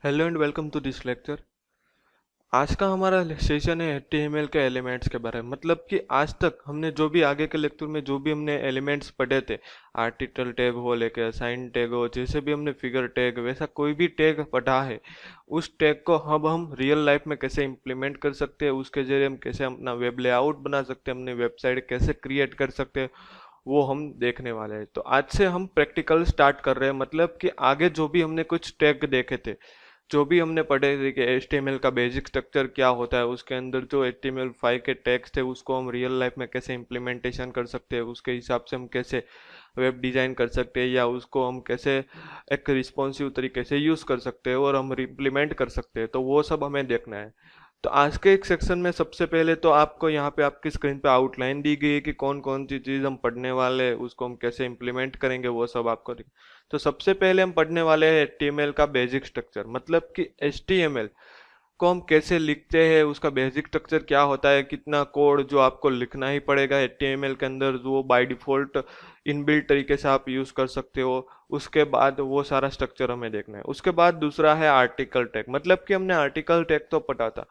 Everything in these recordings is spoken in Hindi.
Hello and welcome to this lecture. आज का हमारा सेशन है HTML के एलिमेंट्स के बारे में। मतलब कि आज तक हमने जो भी आगे के लेक्चर में जो भी हमने एलिमेंट्स पढ़े थे, आर्टिकल टैग हो लेके असाइन टैग हो, जैसे भी हमने फिगर टैग, वैसा कोई भी टैग पढ़ा है, उस टैग को अब हम रियल लाइफ में कैसे इम्प्लीमेंट कर सकते हैं, उसके जरिए हम कैसे अपना वेब लेआउट बना सकते हैं, अपनी वेबसाइट कैसे क्रिएट कर सकते हैं, वो हम देखने वाले हैं। तो आज से हम प्रैक्टिकल स्टार्ट कर रहे हैं। मतलब कि आगे जो भी हमने कुछ टैग देखे थे, जो भी हमने पढ़े थे कि HTML का बेसिक स्ट्रक्चर क्या होता है, उसके अंदर जो HTML5 के टैग्स थे उसको हम रियल लाइफ में कैसे इम्प्लीमेंटेशन कर सकते हैं, उसके हिसाब से हम कैसे वेब डिज़ाइन कर सकते हैं, या उसको हम कैसे एक रिस्पॉन्सिव तरीके से यूज़ कर सकते हैं और हम इम्प्लीमेंट कर सकते हैं। तो वो सब हमें देखना है। तो आज के एक सेक्शन में सबसे पहले तो आपको यहाँ पे आपकी स्क्रीन पे आउटलाइन दी गई है कि कौन कौन सी चीज़ हम पढ़ने वाले हैं, उसको हम कैसे इम्प्लीमेंट करेंगे, वो सब आपको तो सबसे पहले हम पढ़ने वाले हैं HTML का बेसिक स्ट्रक्चर। मतलब कि HTML को हम कैसे लिखते हैं, उसका बेसिक स्ट्रक्चर क्या होता है, कितना कोड जो आपको लिखना ही पड़ेगा HTML के अंदर, जो बाय डिफ़ॉल्ट इनबिल्ट तरीके से आप यूज़ कर सकते हो। उसके बाद वो सारा स्ट्रक्चर हमें देखना है। उसके बाद दूसरा है आर्टिकल टैग। मतलब कि हमने आर्टिकल टैग तो पढ़ा था,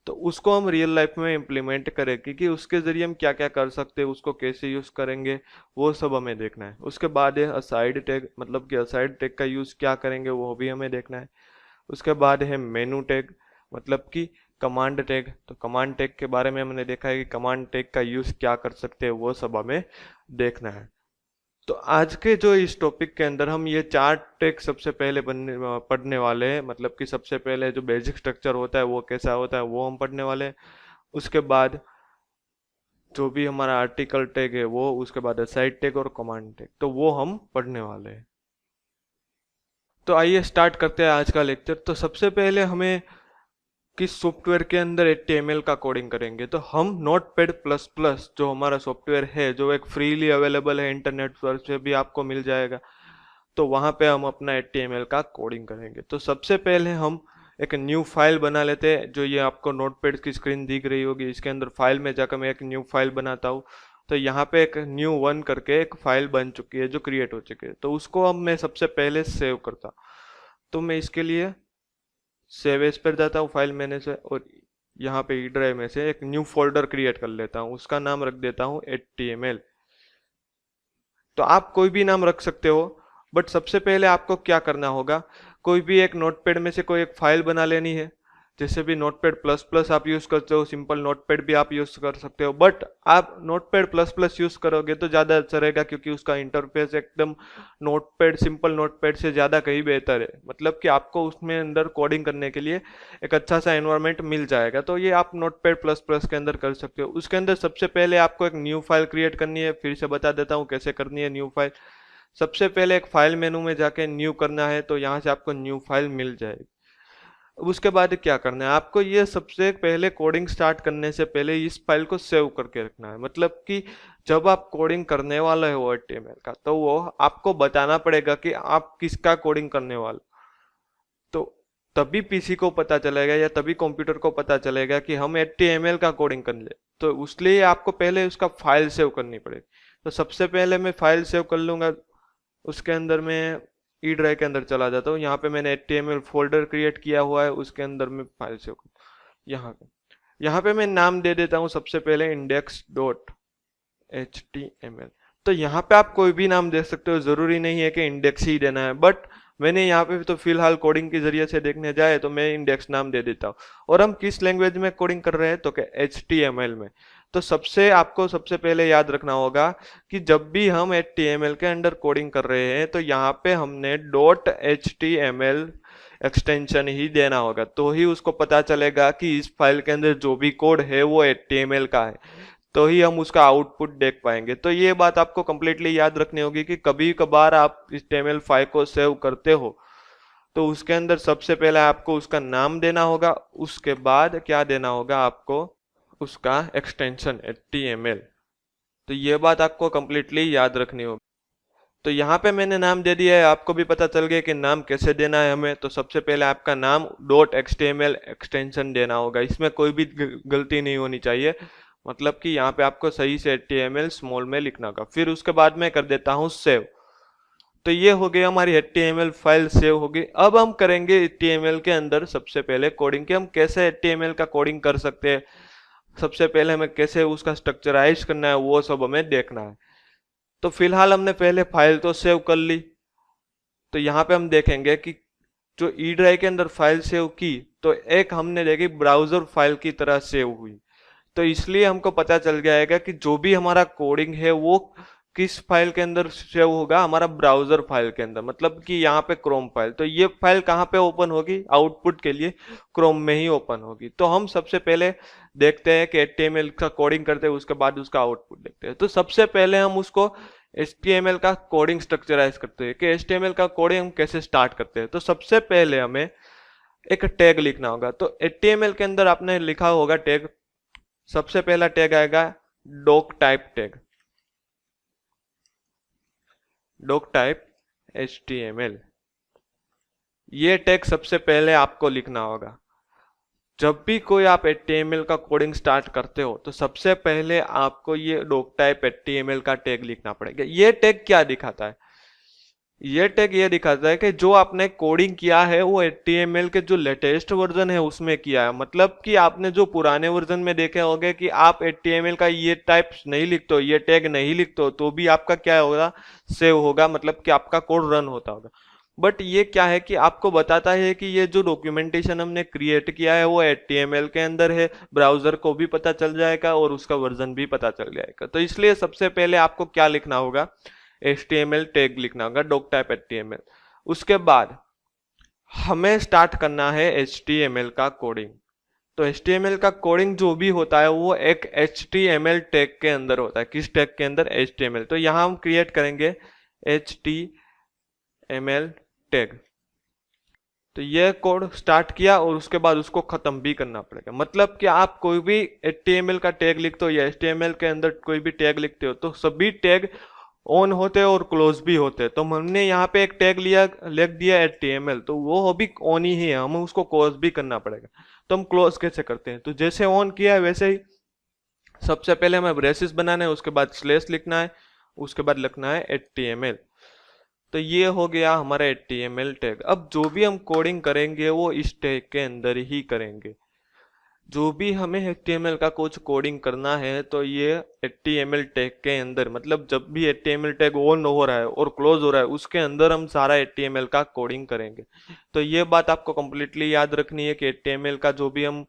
तो उसको हम रियल लाइफ में इम्प्लीमेंट करेंगे कि उसके ज़रिए हम क्या क्या कर सकते हैं, उसको कैसे यूज़ करेंगे, वो सब हमें देखना है। उसके बाद है असाइड टैग। मतलब कि असाइड टैग का यूज़ क्या करेंगे, वो भी हमें देखना है। उसके बाद है मेनू टैग। मतलब कि कमांड टैग। तो कमांड टैग के बारे में हमने देखा है कि कमांड टैग का यूज़ क्या कर सकते हैं, वो सब हमें देखना है। तो आज के जो इस टॉपिक के अंदर हम ये चार टैग सबसे पहले पढ़ने वाले हैं। मतलब कि सबसे पहले जो बेसिक स्ट्रक्चर होता है वो कैसा होता है, वो हम पढ़ने वाले हैं। उसके बाद जो भी हमारा आर्टिकल टैग है वो, उसके बाद असाइड टैग और कमांड टैग, तो वो हम पढ़ने वाले हैं। तो आइए स्टार्ट करते हैं आज का लेक्चर। तो सबसे पहले हमें किस सॉफ्टवेयर के अंदर HTML का कोडिंग करेंगे, तो हम नोटपैड प्लस प्लस जो हमारा सॉफ्टवेयर है, जो एक फ्रीली अवेलेबल है, इंटरनेट पर से भी आपको मिल जाएगा, तो वहाँ पे हम अपना HTML का कोडिंग करेंगे। तो सबसे पहले हम एक न्यू फाइल बना लेते हैं। जो ये आपको नोटपैड की स्क्रीन दिख रही होगी, इसके अंदर फाइल में जाकर मैं एक न्यू फाइल बनाता हूँ। तो यहाँ पे एक न्यू वन करके एक फाइल बन चुकी है, जो क्रिएट हो चुकी है। तो उसको अब मैं सबसे पहले सेव करता। तो मैं इसके लिए सेव एज पर जाता हूँ फाइल मैनेजर से, और यहाँ पे ई ड्राइव में से एक न्यू फोल्डर क्रिएट कर लेता हूँ। उसका नाम रख देता हूँ HTML। तो आप कोई भी नाम रख सकते हो, बट सबसे पहले आपको क्या करना होगा, कोई भी एक नोटपैड में से कोई एक फाइल बना लेनी है। जैसे भी नोटपैड प्लस प्लस आप यूज करते हो, सिंपल नोटपैड भी आप यूज कर सकते हो, बट आप नोटपैड प्लस प्लस यूज करोगे तो ज़्यादा अच्छा रहेगा, क्योंकि उसका इंटरफेस एकदम नोटपैड, सिंपल नोटपैड से ज़्यादा कहीं बेहतर है। मतलब कि आपको उसमें अंदर कोडिंग करने के लिए एक अच्छा सा एनवायरनमेंट मिल जाएगा। तो ये आप नोटपैड प्लस प्लस के अंदर कर सकते हो। उसके अंदर सबसे पहले आपको एक न्यू फाइल क्रिएट करनी है। फिर से बता देता हूँ कैसे करनी है न्यू फाइल। सबसे पहले एक फाइल मेनू में जाके न्यू करना है, तो यहाँ से आपको न्यू फाइल मिल जाएगी। उसके बाद क्या करना है, आपको ये सबसे पहले कोडिंग स्टार्ट करने से पहले इस फाइल को सेव करके रखना है। मतलब कि जब आप कोडिंग करने वाले हो HTML का, तो वो आपको बताना पड़ेगा कि आप किसका कोडिंग करने वाले हो। तो तभी पीसी को पता चलेगा, या तभी कंप्यूटर को पता चलेगा कि हम HTML का कोडिंग कर ले। तो उसलिए आपको पहले उसका फाइल सेव करनी पड़ेगी। तो सबसे पहले मैं फाइल सेव कर लूंगा। उसके अंदर मैं ई ड्राइव के अंदर चला जाता हूँ। यहाँ पे मैंने HTML फोल्डर क्रिएट किया हुआ है, उसके अंदर मैं फाइल सेव यहाँ पे यहाँ पे मैं नाम दे देता हूँ सबसे पहले index.html। तो यहाँ पे आप कोई भी नाम दे सकते हो, जरूरी नहीं है कि इंडेक्स ही देना है, बट मैंने यहाँ पे तो फिलहाल कोडिंग के जरिए से देखने जाए तो मैं इंडेक्स नाम दे देता हूँ। और हम किस लैंग्वेज में कोडिंग कर रहे हैं, तो क्या HTML में। तो आपको सबसे पहले याद रखना होगा कि जब भी हम HTML के अंदर कोडिंग कर रहे हैं, तो यहाँ पे हमने .html एक्सटेंशन ही देना होगा, तो ही उसको पता चलेगा कि इस फाइल के अंदर जो भी कोड है वो HTML का है, तो ही हम उसका आउटपुट देख पाएंगे। तो ये बात आपको कंप्लीटली याद रखनी होगी कि कभी कभार आप HTML फाइल को सेव करते हो, तो उसके अंदर सबसे पहले आपको उसका नाम देना होगा। उसके बाद क्या देना होगा आपको, उसका एक्सटेंशन HTML। तो ये बात आपको कंप्लीटली याद रखनी होगी। तो यहाँ पे मैंने नाम दे दिया है, आपको भी पता चल गया कि नाम कैसे देना है हमें। तो सबसे पहले आपका नाम .html एक्सटेंशन देना होगा, इसमें कोई भी गलती नहीं होनी चाहिए। मतलब कि यहाँ पे आपको सही से HTML स्मॉल में लिखना होगा। फिर उसके बाद मैं कर देता हूँ सेव। तो ये हो गई हमारी HTML फाइल सेव होगी। अब हम करेंगे HTML के अंदर सबसे पहले कोडिंग कि हम कैसे HTML का कोडिंग कर सकते हैं। सबसे पहले हमें कैसे उसका स्ट्रक्चराइज करना है वो सब हमें देखना है। तो फिलहाल हमने पहले फाइल तो सेव कर ली। तो यहाँ पे हम देखेंगे कि जो ई ड्राइव के अंदर फाइल सेव की तो एक हमने देखी ब्राउजर फाइल की तरह सेव हुई। तो इसलिए हमको पता चल जाएगा कि जो भी हमारा कोडिंग है वो किस फाइल के अंदर सेव होगा, हमारा ब्राउजर फाइल के अंदर, मतलब कि यहाँ पे क्रोम फाइल। तो ये फाइल कहाँ पे ओपन होगी, आउटपुट के लिए क्रोम में ही ओपन होगी। तो हम सबसे पहले देखते हैं कि HTML का कोडिंग करते हैं, उसके बाद उसका आउटपुट देखते हैं। तो सबसे पहले हम उसको HTML का कोडिंग स्ट्रक्चराइज करते हैं कि HTML का कोडिंग हम कैसे स्टार्ट करते हैं। तो सबसे पहले हमें एक टैग लिखना होगा। तो HTML के अंदर आपने लिखा होगा टैग, सबसे पहला टैग आएगा doctype tag, doctype HTML। ये टैग सबसे पहले आपको लिखना होगा। जब भी कोई आप HTML का कोडिंग स्टार्ट करते हो तो सबसे पहले आपको ये डॉक टाइप HTML का टैग लिखना पड़ेगा। ये टैग क्या दिखाता है, ये टैग ये दिखाता है कि जो आपने कोडिंग किया है वो HTML के जो लेटेस्ट वर्जन है उसमें किया है। मतलब कि आपने जो पुराने वर्जन में देखे होंगे कि आप HTML का ये टाइप नहीं लिखते हो, ये टैग नहीं लिखते हो, तो भी आपका क्या होगा, सेव होगा, मतलब कि आपका कोड रन होता होगा। बट ये क्या है कि आपको बताता है कि ये जो डॉक्यूमेंटेशन हमने क्रिएट किया है वो HTML के अंदर है, ब्राउजर को भी पता चल जाएगा और उसका वर्जन भी पता चल जाएगा। तो इसलिए सबसे पहले आपको क्या लिखना होगा, HTML टैग लिखना होगा, डॉक टाइप HTML। उसके बाद हमें स्टार्ट करना है HTML का कोडिंग। तो HTML का कोडिंग जो भी होता है वो एक HTML टैग के अंदर होता है। किस टैग के अंदर, HTML। तो यहां हम क्रिएट करेंगे HTML टैग। तो ये कोड स्टार्ट किया और उसके बाद उसको खत्म भी करना पड़ेगा। मतलब कि आप कोई भी HTML का टैग लिखते हो या HTML के अंदर कोई भी टैग लिखते हो तो सभी टैग ऑन होते हैं और क्लोज भी होते हैं। तो हमने यहाँ पे एक टैग लिख दिया HTML, तो वो अभी ऑन ही है, हमें उसको क्लोज भी करना पड़ेगा। तो हम क्लोज कैसे करते हैं, तो जैसे ऑन किया है वैसे ही सबसे पहले हमें ब्रेसेस बनाना है, उसके बाद स्लेश लिखना है, उसके बाद लिखना है HTML। तो ये हो गया हमारा HTML टैग। अब जो भी हम कोडिंग करेंगे वो इस टैग के अंदर ही करेंगे। जो भी हमें HTML का कुछ कोडिंग करना है तो ये HTML टैग के अंदर, मतलब जब भी HTML टैग ऑन हो रहा है और क्लोज हो रहा है उसके अंदर हम सारा HTML का कोडिंग करेंगे। तो ये बात आपको कंप्लीटली याद रखनी है कि HTML का जो भी हम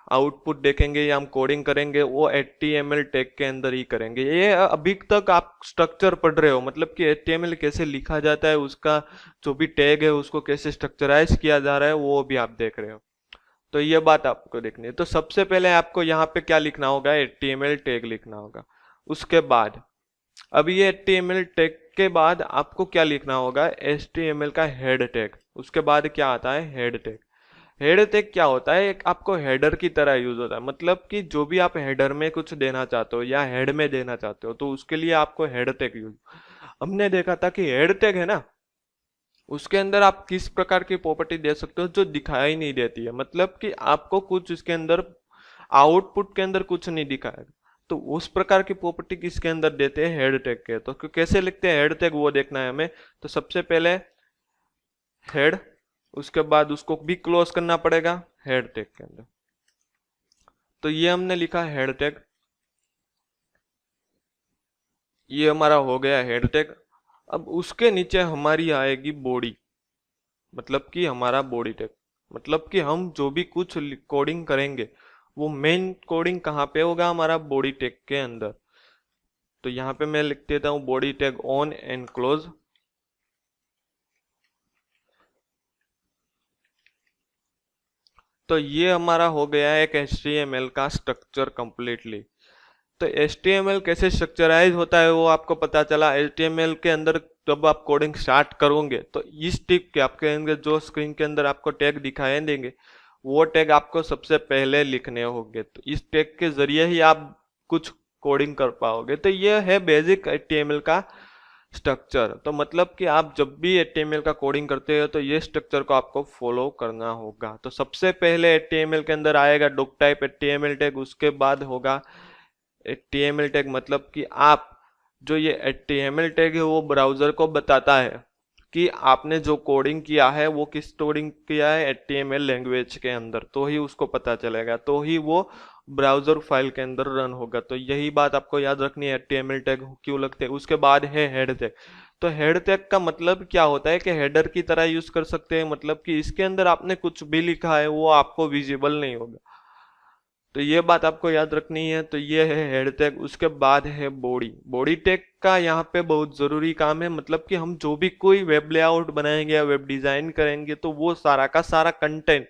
आउटपुट देखेंगे या हम कोडिंग करेंगे वो HTML टैग के अंदर ही करेंगे। ये अभी तक आप स्ट्रक्चर पढ़ रहे हो, मतलब कि HTML कैसे लिखा जाता है, उसका जो भी टैग है उसको कैसे स्ट्रक्चराइज किया जा रहा है वो भी आप देख रहे हो। तो ये बात आपको देखनी है। तो सबसे पहले आपको यहाँ पे क्या लिखना होगा, HTML टैग लिखना होगा। उसके बाद अब ये HTML टैग के बाद आपको क्या लिखना होगा, HTML का हेड टैग। उसके बाद क्या आता है, हेड टैग। हेड टैग क्या होता है, एक आपको हेडर की तरह यूज होता है। मतलब कि जो भी आप हेडर में कुछ देना चाहते हो या हेड में देना चाहते हो तो उसके लिए आपको हेड टैग यूज। हमने देखा था कि हेड टैग है ना, उसके अंदर आप किस प्रकार की प्रॉपर्टी दे सकते हो जो दिखाई नहीं देती है। मतलब कि आपको कुछ इसके अंदर आउटपुट के अंदर कुछ नहीं दिखाएगा। तो उस प्रकार की प्रॉपर्टी किसके अंदर देते हैं, हेड टैग के। तो कैसे लिखते हैं हेड टैग वो देखना है हमें। तो सबसे पहले हेड, उसके बाद उसको भी क्लोज करना पड़ेगा हेड टैग के अंदर। तो ये हमने लिखा हेड टैग, ये हमारा हो गया हेड टैग। अब उसके नीचे हमारी आएगी बॉडी, मतलब कि हमारा बॉडी टैग। मतलब कि हम जो भी कुछ कोडिंग करेंगे वो मेन कोडिंग कहाँ पे होगा, हमारा बॉडी टैग के अंदर। तो यहाँ पे मैं लिख देता हूँ body tag on and close. तो ये हमारा हो गया है एक HTML का स्ट्रक्चर कंप्लीटली। तो HTML कैसे स्ट्रक्चराइज होता है वो आपको पता चला। HTML के अंदर जब आप कोडिंग स्टार्ट करोगे तो इस टिप के आपके अंदर जो स्क्रीन के अंदर आपको टैग दिखाई देंगे वो टैग आपको सबसे पहले लिखने होंगे। तो इस टैग के जरिए ही आप कुछ कोडिंग कर पाओगे। तो ये है बेसिक HTML का स्ट्रक्चर। तो मतलब कि आप जब भी HTML का कोडिंग करते हो तो ये स्ट्रक्चर को आपको फॉलो करना होगा। तो सबसे पहले HTML के अंदर आएगा डॉक टाइप HTML टैग, उसके बाद होगा HTML टैग। मतलब कि आप जो ये HTML टैग है वो ब्राउजर को बताता है कि आपने जो कोडिंग किया है वो किस कोडिंग किया है HTML लैंग्वेज के अंदर, तो ही उसको पता चलेगा, तो ही वो ब्राउजर फाइल के अंदर रन होगा। तो यही बात आपको याद रखनी है, HTML टैग क्यों लगते हैं। उसके बाद है हेड टैग। तो हेड टैग का मतलब क्या होता है कि हेडर की तरह यूज कर सकते हैं, मतलब कि इसके अंदर आपने कुछ भी लिखा है वो आपको विजिबल नहीं होगा। तो ये बात आपको याद रखनी है। तो ये है हेड टैग। उसके बाद है बॉडी। बॉडी टैग का यहाँ पे बहुत जरूरी काम है, मतलब कि हम जो भी कोई वेब लेआउट बनाएंगे या वेब डिजाइन करेंगे तो वो सारा का सारा कंटेंट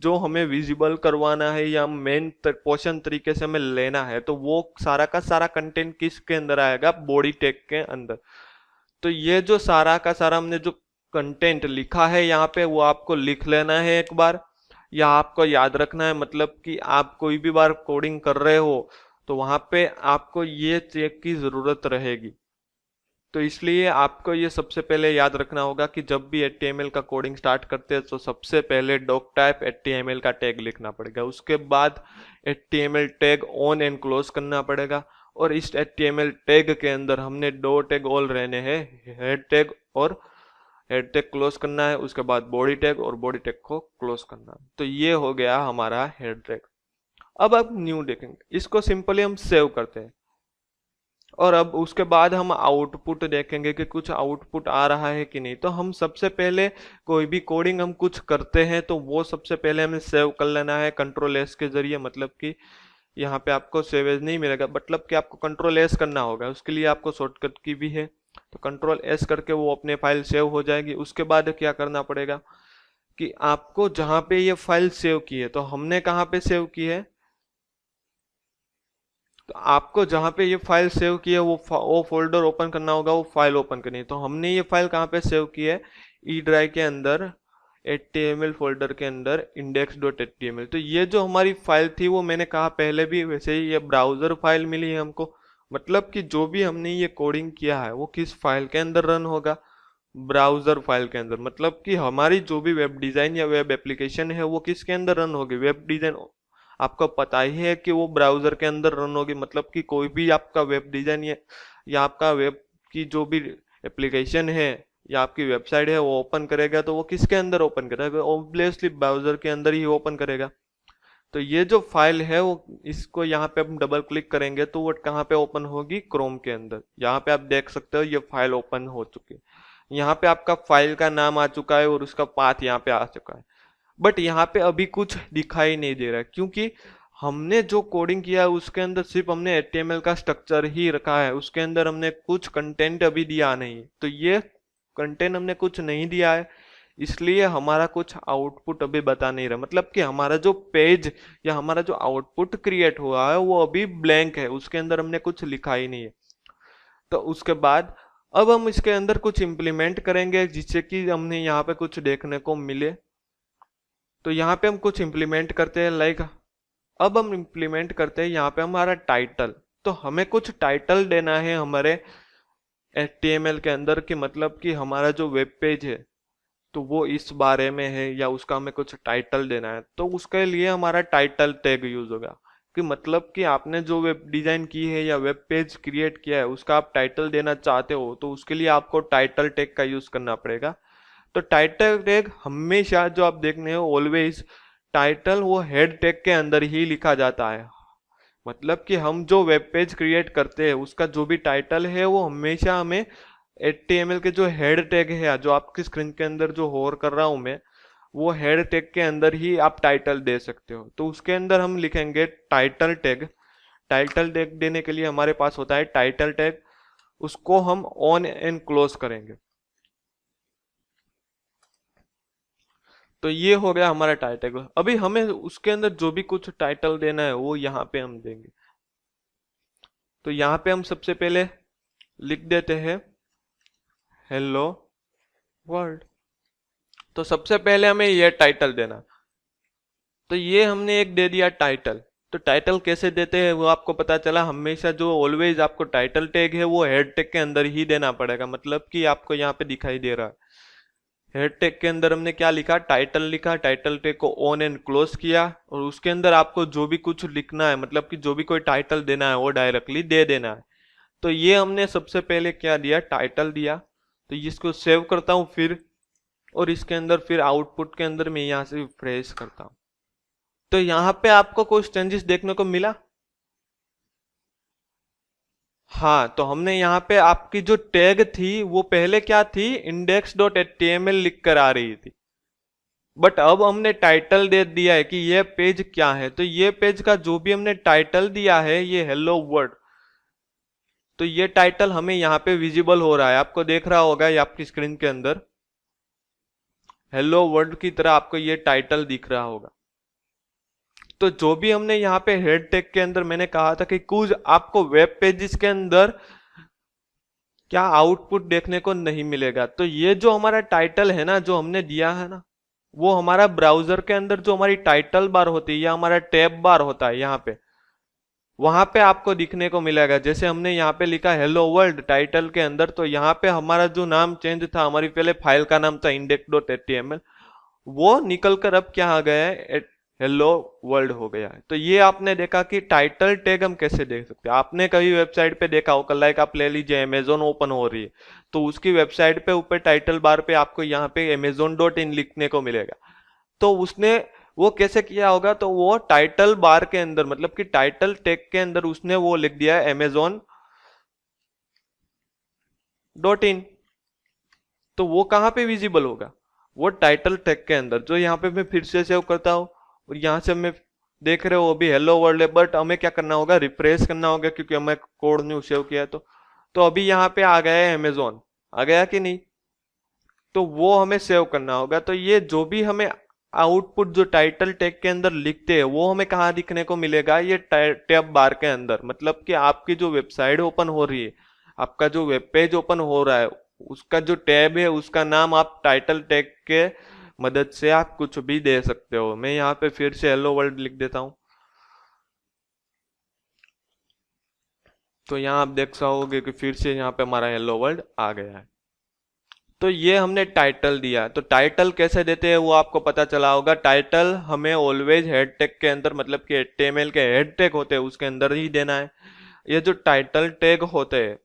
जो हमें विजिबल करवाना है या मेन पोर्शन तरीके से हमें लेना है, तो वो सारा का सारा कंटेंट किसके अंदर आएगा, बॉडी टैग के अंदर। तो ये जो सारा का सारा हमने जो कंटेंट लिखा है यहाँ पे वो आपको लिख लेना है एक बार, या आपको याद रखना है। मतलब कि आप कोई भी बार कोडिंग कर रहे हो तो वहां पे आपको ये चेक की जरूरत रहेगी। तो इसलिए आपको ये सबसे पहले याद रखना होगा कि जब भी HTML का कोडिंग स्टार्ट करते हैं तो सबसे पहले डॉक टाइप HTML का टैग लिखना पड़ेगा। उसके बाद HTML tag on and close करना पड़ेगा, और इस HTML टैग के अंदर हमने दो टैग ऑल रहने हैं, हेड टैग और हेड टैग क्लोज करना है। उसके बाद बॉडी टैग और बॉडी टैग को क्लोज करना है। तो ये हो गया हमारा हेड टैग। अब न्यू देखेंगे, इसको सिंपली हम सेव करते हैं, और अब उसके बाद हम आउटपुट देखेंगे कि कुछ आउटपुट आ रहा है कि नहीं। तो हम सबसे पहले कोई भी कोडिंग हम कुछ करते हैं तो वो सबसे पहले हमें सेव कर लेना है कंट्रोल एस के जरिए। मतलब कि यहाँ पे आपको सेव एज नहीं मिलेगा, मतलब कि आपको कंट्रोल एस करना होगा, उसके लिए आपको शॉर्टकट की भी है। तो कंट्रोल एस करके वो अपने फाइल सेव हो जाएगी। उसके बाद क्या करना पड़ेगा कि आपको जहाँ पे ये फाइल सेव की है, तो हमने कहाँ पे सेव की है, तो आपको जहाँ पे ये फाइल सेव की है वो फोल्डर ओपन करना होगा, वो फाइल ओपन करनी है। तो हमने ये फाइल कहाँ पे सेव की है, ई ड्राइव के अंदर HTML फोल्डर के अंदर index.html। तो ये जो हमारी फाइल थी वो मैंने कहा पहले भी, वैसे ही ये ब्राउजर फाइल मिली है हमको। मतलब कि जो भी हमने ये कोडिंग किया है वो किस फाइल के अंदर रन होगा, ब्राउजर फाइल के अंदर। मतलब कि हमारी जो भी वेब डिजाइन या वेब एप्लीकेशन है वो किसके अंदर रन होगी, वेब डिजाइन आपको पता ही है कि वो ब्राउजर के अंदर रन होगी। मतलब कि कोई भी आपका वेब डिजाइन या आपका वेब की जो भी एप्लीकेशन है या आपकी वेबसाइट है वो ओपन करेगा तो वो किसके अंदर ओपन करेगा, ऑब्वियसली ब्राउजर के अंदर ही ओपन करेगा। तो ये जो फाइल है वो, इसको यहाँ पे हम डबल क्लिक करेंगे तो वो कहाँ पे ओपन होगी, क्रोम के अंदर। यहाँ पे आप देख सकते हो ये फाइल ओपन हो चुकी है। यहाँ पे आपका फाइल का नाम आ चुका है और उसका पाथ यहाँ पे आ चुका है। बट यहाँ पे अभी कुछ दिखाई नहीं दे रहा है, क्योंकि हमने जो कोडिंग किया है उसके अंदर सिर्फ हमने HTML का स्ट्रक्चर ही रखा है, उसके अंदर हमने कुछ कंटेंट अभी दिया नहीं। तो ये कंटेंट हमने कुछ नहीं दिया है, इसलिए हमारा कुछ आउटपुट अभी बता नहीं रहा। मतलब कि हमारा जो पेज या हमारा जो आउटपुट क्रिएट हुआ है वो अभी ब्लैंक है, उसके अंदर हमने कुछ लिखा ही नहीं है। तो उसके बाद अब हम इसके अंदर कुछ इम्प्लीमेंट करेंगे जिससे कि हमने यहाँ पे कुछ देखने को मिले। तो यहाँ पे हम कुछ इम्प्लीमेंट करते हैं, लाइक अब हम इम्प्लीमेंट करते हैं यहाँ पे हमारा टाइटल। तो हमें कुछ टाइटल देना है हमारे HTML के अंदर, कि मतलब कि हमारा जो वेब पेज है तो वो इस बारे में है या उसका हमें कुछ टाइटल देना है। तो उसके लिए हमारा टाइटल टैग यूज होगा, कि मतलब कि आपने जो वेब डिजाइन की है या वेब पेज क्रिएट किया है उसका आप टाइटल देना चाहते हो, तो उसके लिए आपको टाइटल टैग का यूज करना पड़ेगा। तो टाइटल टैग हमेशा जो आप देखने हो ऑलवेज टाइटल वो हेड टैग के अंदर ही लिखा जाता है। मतलब कि हम जो वेब पेज क्रिएट करते हैं उसका जो भी टाइटल है वो हमेशा हमें HTML के जो हेड टैग है, जो आपकी स्क्रीन के अंदर जो होवर कर रहा हूं मैं, वो हेड टैग के अंदर ही आप टाइटल दे सकते हो। तो उसके अंदर हम लिखेंगे टाइटल टैग। टाइटल टैग देने के लिए हमारे पास होता है टाइटल टैग, उसको हम ऑन एंड क्लोज करेंगे। तो ये हो गया हमारा टाइटल। अभी हमें उसके अंदर जो भी कुछ टाइटल देना है वो यहाँ पे हम देंगे। तो यहाँ पे हम सबसे पहले लिख देते हैं हेलो वर्ल्ड। तो सबसे पहले हमें ये टाइटल देना, तो ये हमने एक दे दिया टाइटल। तो टाइटल कैसे देते हैं वो आपको पता चला। हमेशा जो ऑलवेज आपको टाइटल टैग है वो हेड टैग के अंदर ही देना पड़ेगा। मतलब कि आपको यहाँ पे दिखाई दे रहा है हेड टैग के अंदर हमने क्या लिखा, टाइटल लिखा। टाइटल टैग को ऑन एंड क्लोज किया, और उसके अंदर आपको जो भी कुछ लिखना है, मतलब कि जो भी कोई टाइटल देना है वो डायरेक्टली दे देना है। तो ये हमने सबसे पहले क्या दिया, टाइटल दिया। तो इसको सेव करता हूं फिर, और इसके अंदर फिर आउटपुट के अंदर मैं यहां से रिफ्रेश करता हूं। तो यहाँ पे आपको कुछ चेंजेस देखने को मिला। हाँ, तो हमने यहाँ पे आपकी जो टैग थी वो पहले क्या थी, index.html लिख कर आ रही थी, बट अब हमने टाइटल दे दिया है कि ये पेज क्या है। तो ये पेज का जो भी हमने टाइटल दिया है, ये हेलो वर्ल्ड, तो ये टाइटल हमें यहाँ पे विजिबल हो रहा है, आपको देख रहा होगा ये आपकी स्क्रीन के अंदर हेलो वर्ल्ड की तरह आपको ये टाइटल दिख रहा होगा। तो जो भी हमने यहाँ पे हेड टैग के अंदर मैंने कहा था कि कुछ आपको वेब पेजेस के अंदर क्या आउटपुट देखने को नहीं मिलेगा, तो ये जो हमारा टाइटल है ना, जो हमने दिया है ना, वो हमारा ब्राउजर के अंदर जो हमारी टाइटल बार होती है या हमारा टैब बार होता है यहाँ पे, वहां पे आपको दिखने को मिलेगा। जैसे हमने यहाँ पे लिखा हेलो वर्ल्ड टाइटल के अंदर, तो यहाँ पे हमारा जो नाम चेंज था, हमारी पहले फाइल का नाम था index.html, वो निकल कर अब क्या आ गया है, हेलो वर्ल्ड हो गया है। तो ये आपने देखा कि टाइटल टैग हम कैसे देख सकते हैं। आपने कभी वेबसाइट पे देखा होगा, लाइक आप ले लीजिए अमेजोन ओपन हो रही है, तो उसकी वेबसाइट पे ऊपर टाइटल बार पे आपको यहाँ पे amazon.in लिखने को मिलेगा। तो उसने वो कैसे किया होगा, तो वो टाइटल बार के अंदर, मतलब कि टाइटल टैग के अंदर उसने वो लिख दिया है amazon.in। तो वो कहाँ पे विजिबल होगा, वो टाइटल टैग के अंदर, जो यहाँ पे मैं फिर से सेव करता हूँ, और यहाँ से मैं देख रहे हो वो भी हेलो वर्ल्ड है, बट हमें क्या करना होगा, रिफ्रेश करना होगा, क्योंकि हमें कोड न्यू सेव किया है। तो अभी यहाँ पे आ गया है अमेजोन, आ गया कि नहीं, तो वो हमें सेव करना होगा। तो ये जो भी हमें आउटपुट जो टाइटल टैग के अंदर लिखते हैं, वो हमें कहाँ दिखने को मिलेगा, ये टैब बार के अंदर। मतलब कि आपकी जो वेबसाइट ओपन हो रही है, आपका जो वेब पेज ओपन हो रहा है, उसका जो टैब है उसका नाम आप टाइटल टैग के मदद से आप कुछ भी दे सकते हो। मैं यहाँ पे फिर से हेलो वर्ल्ड लिख देता हूँ, तो यहाँ आप देख सकोगे कि फिर से यहाँ पे हमारा हेलो वर्ल्ड आ गया है। तो ये हमने टाइटल दिया। तो टाइटल कैसे देते हैं वो आपको पता चला होगा। टाइटल हमें ऑलवेज हेड टैग के अंदर, मतलब कि HTML के हेड टैग होते हैं उसके अंदर ही देना है। ये जो टाइटल टैग होते हैं,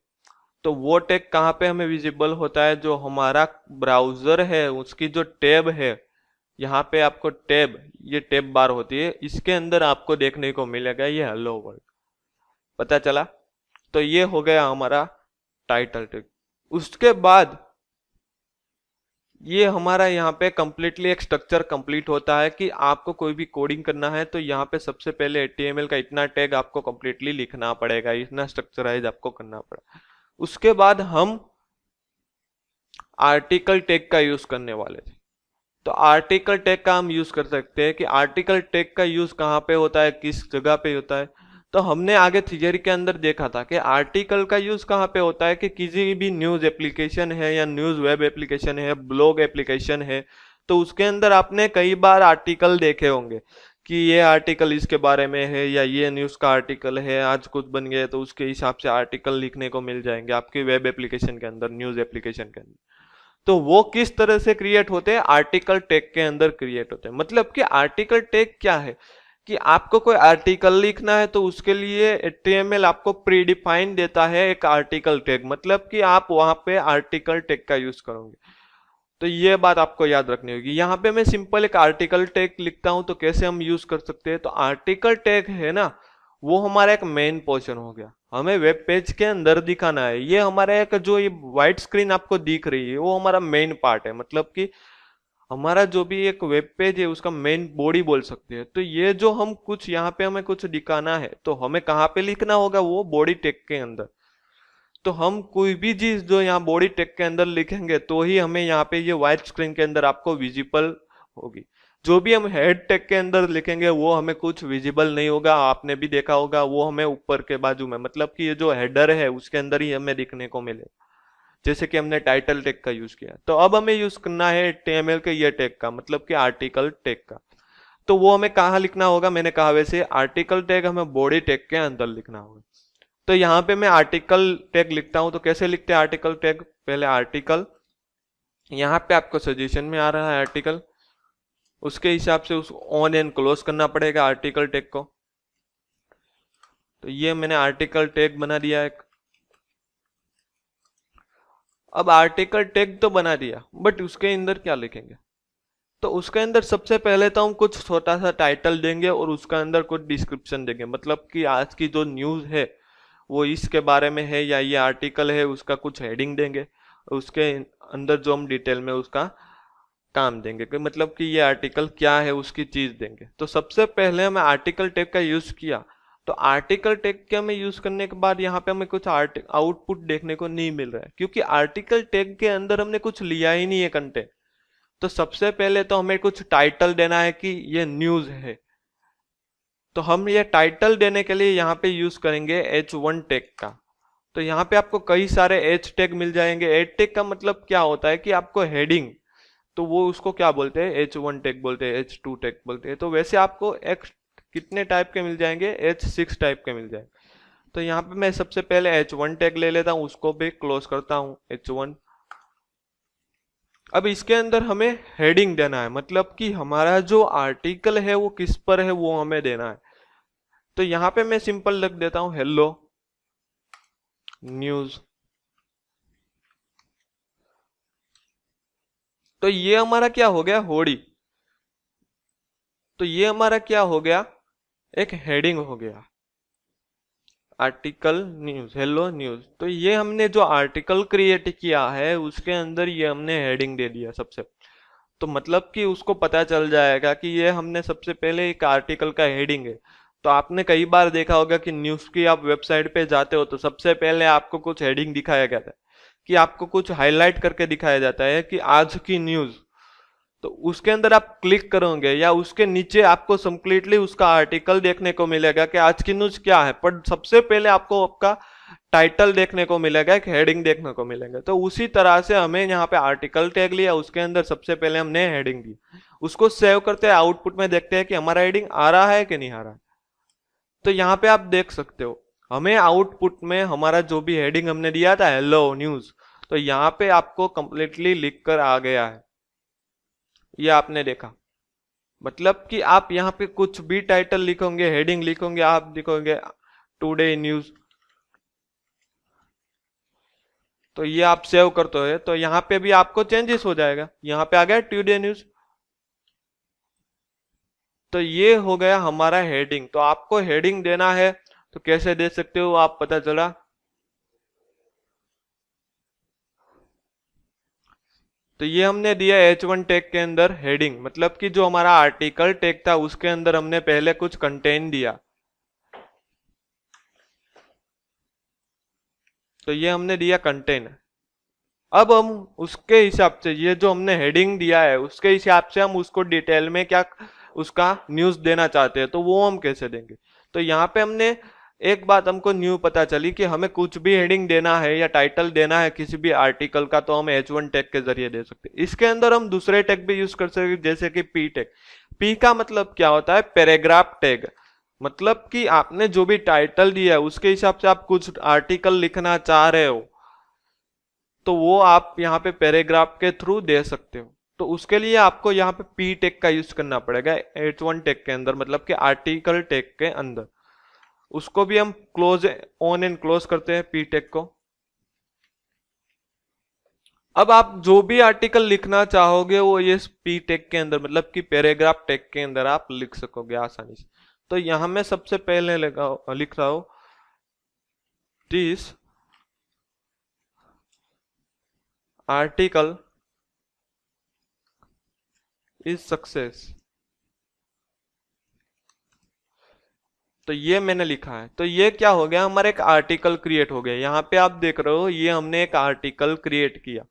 तो वो टैग कहाँ पे हमें विजिबल होता है, जो हमारा ब्राउजर है उसकी जो टैब है, यहाँ पे आपको टैब, ये टैब बार होती है, इसके अंदर आपको देखने को मिलेगा ये हेलो वर्ल्ड। पता चला। तो ये हो गया हमारा टाइटल टैग। उसके बाद ये हमारा यहाँ पे कंप्लीटली एक स्ट्रक्चर कंप्लीट होता है कि आपको कोई भी कोडिंग करना है, तो यहाँ पे सबसे पहले HTML का इतना टैग आपको कंप्लीटली लिखना पड़ेगा, इतना स्ट्रक्चराइज आपको करना पड़ेगा। उसके बाद हम आर्टिकल टैग का यूज करने वाले थे। तो आर्टिकल टैग का हम यूज कर सकते हैं कि आर्टिकल टैग का यूज कहाँ पे होता है, किस जगह पे होता है। तो हमने आगे थियरी के अंदर देखा था कि आर्टिकल का यूज कहाँ पे होता है, कि किसी भी न्यूज एप्लीकेशन है या न्यूज वेब एप्लीकेशन है, ब्लॉग एप्लीकेशन है, तो उसके अंदर आपने कई बार आर्टिकल देखे होंगे कि ये आर्टिकल इसके बारे में है, या ये न्यूज का आर्टिकल है, आज कुछ बन गया, तो उसके हिसाब से आर्टिकल लिखने को मिल जाएंगे आपके वेब एप्लीकेशन के अंदर, न्यूज एप्लीकेशन के अंदर। तो वो किस तरह से क्रिएट होते हैं, आर्टिकल टैग के अंदर क्रिएट होते हैं। मतलब कि आर्टिकल टैग क्या है, कि आपको कोई आर्टिकल लिखना है तो उसके लिए HTML आपको प्रीडिफाइन देता है एक आर्टिकल टैग, मतलब कि आप वहां पे आर्टिकल टैग का यूज करोगे। तो ये बात आपको याद रखनी होगी। यहाँ पे मैं सिंपल एक आर्टिकल टैग लिखता हूं, तो कैसे हम यूज कर सकते हैं, तो आर्टिकल टैग है ना, वो हमारा एक मेन पोर्शन हो गया, हमें वेब पेज के अंदर दिखाना है। ये हमारा एक जो ये व्हाइट स्क्रीन आपको दिख रही है, वो हमारा मेन पार्ट है, मतलब कि हमारा जो भी एक वेब पेज है उसका मेन बॉडी बोल सकते हैं। तो ये जो हम कुछ यहाँ पे हमें कुछ दिखाना है, तो हमें कहाँ पे लिखना होगा, वो बॉडी टैग के अंदर। तो हम कोई भी चीज जो यहाँ बॉडी टैग के अंदर लिखेंगे, तो ही हमें यहाँ पे ये व्हाइट स्क्रीन के अंदर आपको विजिबल होगी। जो भी हम हेड टैग के अंदर लिखेंगे वो हमें कुछ विजिबल नहीं होगा। आपने भी देखा होगा, वो हमें ऊपर के बाजू में, मतलब कि ये जो हेडर है उसके अंदर ही हमें दिखने को मिले, जैसे कि हमने टाइटल टैग का यूज किया। तो अब हमें यूज करना है HTML के ये टैग का, मतलब कि आर्टिकल टैग का। तो वो हमें कहाँ लिखना होगा, मैंने कहा वैसे आर्टिकल टैग हमें बॉडी टैग के अंदर लिखना होगा। तो यहाँ पे मैं आर्टिकल टैग लिखता हूं, तो कैसे लिखते हैं आर्टिकल टैग, पहले आर्टिकल, यहाँ पे आपको सजेशन में आ रहा है आर्टिकल, उसके हिसाब से उस ऑन एंड क्लोज करना पड़ेगा आर्टिकल टैग को। तो ये मैंने आर्टिकल टैग बना दिया एक। अब आर्टिकल टैग तो बना दिया, बट उसके अंदर क्या लिखेंगे? तो उसके अंदर सबसे पहले तो हम कुछ छोटा सा टाइटल देंगे और उसका अंदर कुछ डिस्क्रिप्शन देंगे, मतलब कि आज की जो न्यूज़ है वो इसके बारे में है या ये आर्टिकल है, उसका कुछ हेडिंग देंगे। उसके अंदर जो हम डिटेल में उसका काम देंगे कि मतलब कि ये आर्टिकल क्या है उसकी चीज देंगे। तो सबसे पहले हमें आर्टिकल टैग का यूज किया। तो आर्टिकल टैग के हमें यूज करने के बाद यहाँ पे हमें कुछ आउटपुट देखने को नहीं मिल रहा है, क्योंकि आर्टिकल टैग के अंदर हमने कुछ लिया ही नहीं है कंटेंट। तो सबसे पहले तो हमें कुछ टाइटल देना है कि ये न्यूज है। तो हम ये टाइटल देने के लिए यहाँ पे यूज करेंगे H1 टैग का। तो यहाँ पे आपको कई सारे H टैग मिल जाएंगे। H टैग का मतलब क्या होता है कि आपको हेडिंग, तो वो उसको क्या बोलते हैं, H1 टैग बोलते हैं, H2 टैग बोलते हैं। तो वैसे आपको X कितने टाइप के मिल जाएंगे, H6 टाइप के मिल जाएंगे। तो यहाँ पे मैं सबसे पहले H1 टैग ले लेता हूँ, उसको भी क्लोज करता हूँ H1। अब इसके अंदर हमें हेडिंग देना है, मतलब कि हमारा जो आर्टिकल है वो किस पर है वो हमें देना है। तो यहाँ पे मैं सिंपल लिख देता हूँ हेलो न्यूज। तो ये हमारा क्या हो गया, होड़ी। तो ये हमारा क्या हो गया, एक हेडिंग हो गया, आर्टिकल न्यूज, हेलो न्यूज। तो ये हमने जो आर्टिकल क्रिएट किया है उसके अंदर ये हमने हेडिंग दे दिया सबसे। तो मतलब कि उसको पता चल जाएगा कि ये हमने सबसे पहले एक आर्टिकल का हेडिंग है। तो आपने कई बार देखा होगा कि न्यूज की आप वेबसाइट पे जाते हो तो सबसे पहले आपको कुछ हेडिंग दिखाया गया था, कि आपको कुछ हाईलाइट करके दिखाया जाता है कि आज की न्यूज। तो उसके अंदर आप क्लिक करोगे या उसके नीचे आपको कंप्लीटली उसका आर्टिकल देखने को मिलेगा कि आज की न्यूज क्या है, पर सबसे पहले आपको आपका टाइटल देखने को मिलेगा, एक हेडिंग देखने को मिलेगा। तो उसी तरह से हमें यहाँ पे आर्टिकल टैग लिया, उसके अंदर सबसे पहले हमने हेडिंग दी, उसको सेव करते हैं, आउटपुट में देखते हैं कि हमारा हेडिंग आ रहा है कि नहीं आ रहा है। तो यहाँ पे आप देख सकते हो हमें आउटपुट में हमारा जो भी हेडिंग हमने दिया था हेलो न्यूज, तो यहाँ पे आपको कंप्लीटली लिख कर आ गया है, ये आपने देखा। मतलब कि आप यहाँ पे कुछ भी टाइटल लिखोगे, हेडिंग लिखोगे, आप लिखोगे टुडे न्यूज, तो ये आप सेव करते हो तो यहाँ पे भी आपको चेंजेस हो जाएगा, यहाँ पे आ गया टुडे न्यूज। तो ये हो गया हमारा हेडिंग। तो आपको हेडिंग देना है तो कैसे दे सकते हो आप, पता चला। तो ये हमने दिया H1 टैग के अंदर हेडिंग, मतलब कि जो हमारा आर्टिकल टैग था उसके अंदर हमने पहले कुछ कंटेंट दिया। तो ये हमने दिया कंटेंट। अब हम उसके हिसाब से ये जो हमने हेडिंग दिया है उसके हिसाब से हम उसको डिटेल में क्या उसका न्यूज देना चाहते हैं, तो वो हम कैसे देंगे। तो यहाँ पे हमने एक बात हमको न्यू पता चली कि हमें कुछ भी हेडिंग देना है या टाइटल देना है किसी भी आर्टिकल का तो हम H1 टैग के जरिए दे सकते हैं। इसके अंदर हम दूसरे टैग भी यूज कर सकते हैं, जैसे कि P टैग। P का मतलब क्या होता है, पैराग्राफ टैग। मतलब कि आपने जो भी टाइटल दिया है उसके हिसाब से आप कुछ आर्टिकल लिखना चाह रहे हो तो वो आप यहाँ पे पैराग्राफ के थ्रू दे सकते हो। तो उसके लिए आपको यहाँ पे पी टेक का यूज करना पड़ेगा H1 टेक के अंदर, मतलब कि आर्टिकल टेक के अंदर। उसको भी हम क्लोज ऑन एंड क्लोज करते हैं पी टेक को। अब आप जो भी आर्टिकल लिखना चाहोगे वो ये पी टेक के अंदर, मतलब कि पैराग्राफ टेक के अंदर आप लिख सकोगे आसानी से। तो यहां मैं सबसे पहले लिख रहा हूं दिस आर्टिकल इज सक्सेस। तो ये मैंने लिखा है। तो ये क्या हो गया, हमारा एक आर्टिकल क्रिएट हो गया। यहाँ पे आप देख रहे हो ये हमने एक आर्टिकल क्रिएट किया।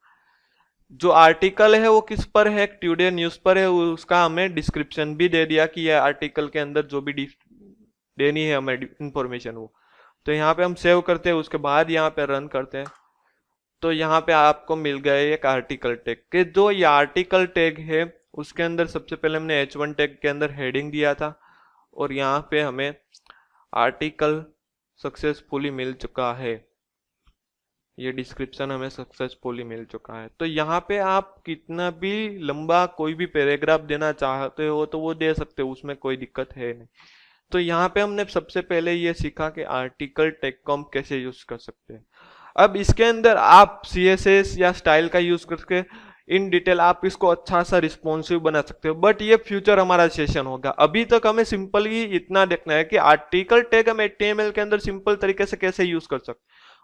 जो आर्टिकल है वो किस पर है, टुडे न्यूज पर है। उसका हमें डिस्क्रिप्शन भी दे दिया कि ये आर्टिकल के अंदर जो भी देनी है हमें इंफॉर्मेशन वो। तो यहाँ पे हम सेव करते हैं, उसके बाद यहाँ पे रन करते हैं। तो यहाँ पे आपको मिल गया एक आर्टिकल टैग के। जो ये आर्टिकल टैग है उसके अंदर सबसे पहले हमने H1 टैग के अंदर हेडिंग दिया था और यहाँ पे हमें आर्टिकल सक्सेसफुली मिल चुका है, ये डिस्क्रिप्शन हमें सक्सेसफुली मिल चुका है। तो यहाँ पे आप कितना भी लंबा कोई भी पैराग्राफ देना चाहते हो तो वो दे सकते हो, उसमें कोई दिक्कत है नहीं। तो यहाँ पे हमने सबसे पहले ये सीखा कि आर्टिकल टैग को हम कैसे यूज कर सकते हैं। अब इसके अंदर आप CSS या स्टाइल का यूज करके इन डिटेल आप इसको अच्छा सा रिस्पॉन्सिव बना सकते हो, बट ये फ्यूचर हमारा सेशन होगा। अभी तक हमें सिंपल ही इतना देखना है कि आर्टिकल टैग हम HTML के अंदर सिंपल तरीके से कैसे यूज कर सकते,